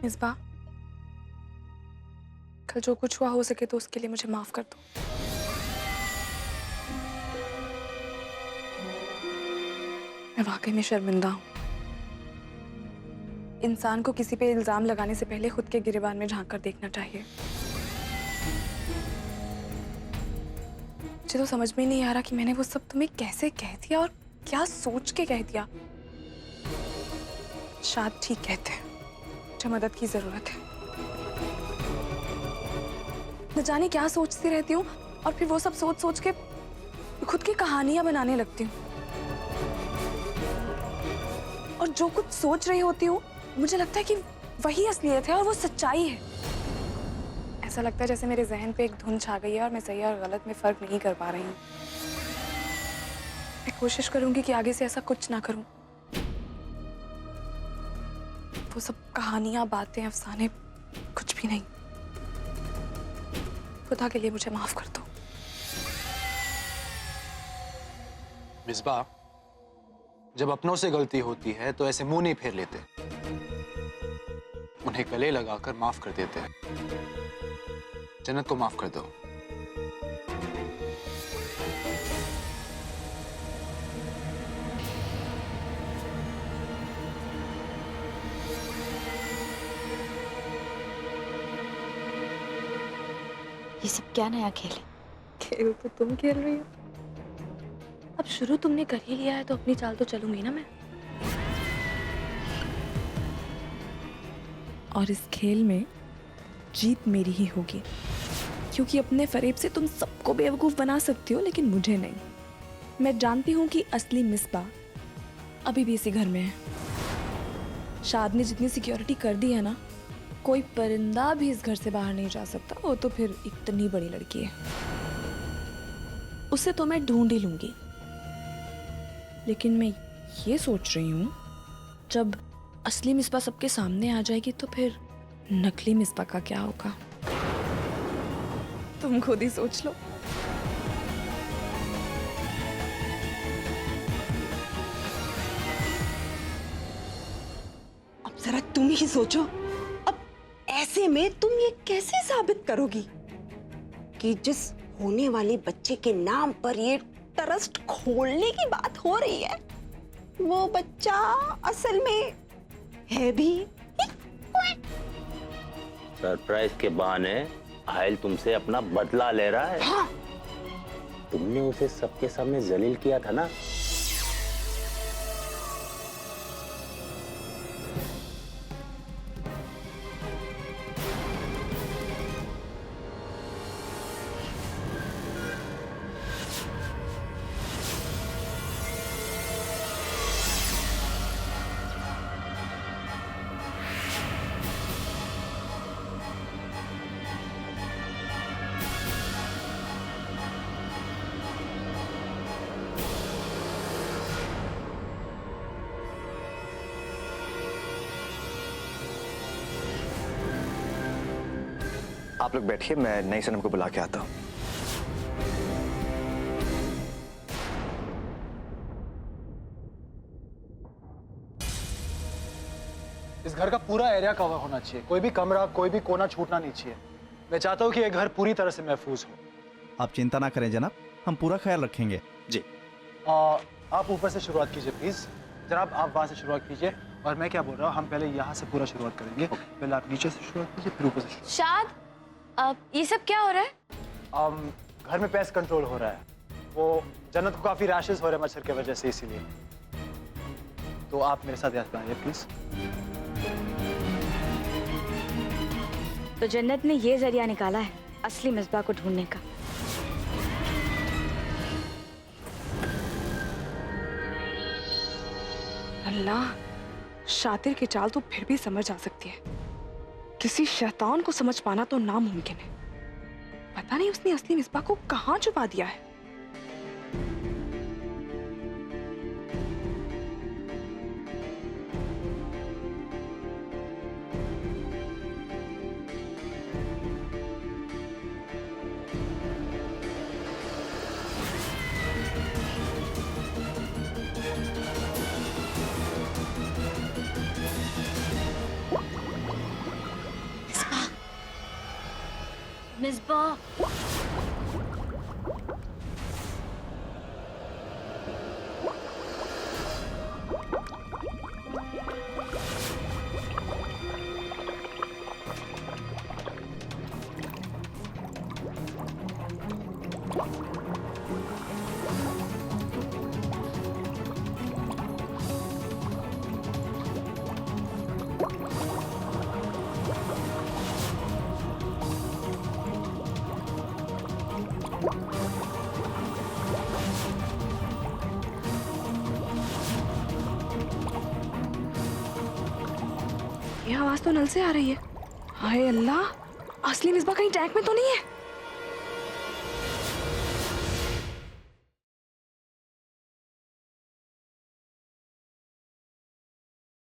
मिसबा, कल जो कुछ हुआ हो सके तो उसके लिए मुझे माफ कर दो। मैं वाकई में शर्मिंदा हूँ। इंसान को किसी पे इल्जाम लगाने से पहले खुद के गिरेबान में झांक कर देखना चाहिए। मुझे तो समझ में नहीं आ रहा कि मैंने वो सब तुम्हें कैसे कह दिया और क्या सोच के कह दिया। शायद ठीक कहते हैं, मुझे मदद की जरूरत है। न जाने क्या सोचती रहती हूँ और फिर वो सब सोच सोच के खुद की कहानियां बनाने लगती हूँ। और जो कुछ सोच रही होती हूँ मुझे लगता है कि वही असलियत है और वो सच्चाई है। ऐसा लगता है जैसे मेरे जहन पे एक धुन छा गई है और मैं सही और गलत में फर्क नहीं कर पा रही हूँ। मैं कोशिश करूंगी कि आगे से ऐसा कुछ ना करूं। वो सब कहानियां, बातें, अफसाने कुछ भी नहीं। खुदा के लिए मुझे माफ कर दो। मिसबा, जब अपनों से गलती होती है तो ऐसे मुंह नहीं फेर लेते, उन्हें गले लगाकर माफ कर देते हैं। जन्नत को माफ कर दो। ये सब क्या नया खेल है? खेल तो तुम खेल रही हो। अब शुरू तुमने कर ही लिया है तो अपनी चाल तो चलूंगी ना मैं। और इस खेल में जीत मेरी ही होगी, क्योंकि अपने फरेब से तुम सबको बेवकूफ बना सकती हो लेकिन मुझे नहीं। मैं जानती हूँ कि असली मिसबा अभी भी इसी घर में है। शाद ने जितनी सिक्योरिटी कर दी है ना, कोई परिंदा भी इस घर से बाहर नहीं जा सकता। वो तो फिर इतनी बड़ी लड़की है, उसे तो मैं ढूंढ ही लूंगी। लेकिन मैं ये सोच रही हूँ, जब असली मिसबा सबके सामने आ जाएगी तो फिर नकली मिसबा का क्या होगा? तुम खुद ही सोच लो। अब जरा तुम ही सोचो, अब ऐसे में तुम ये कैसे साबित करोगी कि जिस होने वाले बच्चे के नाम पर ये ट्रस्ट खोलने की बात हो रही है, वो बच्चा असल में है भी सरप्राइज के बहाने आयल तुमसे अपना बदला ले रहा है। हाँ। तुमने उसे सबके सामने जलील किया था ना। आप लोग बैठिए, मैं नई सनम को बुला के आता हूँ। इस घर का पूरा एरिया कवर होना चाहिए, कोई भी कमरा, कोई भी कोना छूटना नहीं चाहिए। मैं चाहता हूँ कि ये घर पूरी तरह से महफूज हो। आप चिंता ना करें जनाब, हम पूरा ख्याल रखेंगे। जी। आप ऊपर से शुरुआत कीजिए प्लीज। जनाब आप वहाँ से शुरुआत कीजिए और मैं क्या बोल रहा हूँ, हम पहले यहाँ से पूरा शुरुआत करेंगे। पहले आप नीचे से शुरुआत कीजिए, फिर ऊपर से शुरुआत। शाद, ये सब क्या हो रहा है? घर में पेस्ट कंट्रोल हो रहा है। वो जन्नत को काफी रैशेस हो रहे हैं मच्छर की वजह से, इसीलिए। तो आप मेरे साथ याद बनाइए प्लीज। तो जन्नत ने ये जरिया निकाला है असली मिसबा को ढूंढने का। अल्लाह, शातिर की चाल तो फिर भी समझ आ सकती है, किसी शैतान को समझ पाना तो नामुमकिन है। पता नहीं उसने असली मिसबा को कहाँ छुपा दिया है। मिसबा। ये आवाज तो नल से आ रही है। हाय अल्लाह, असली मिसबा कहीं टैंक में तो नहीं है?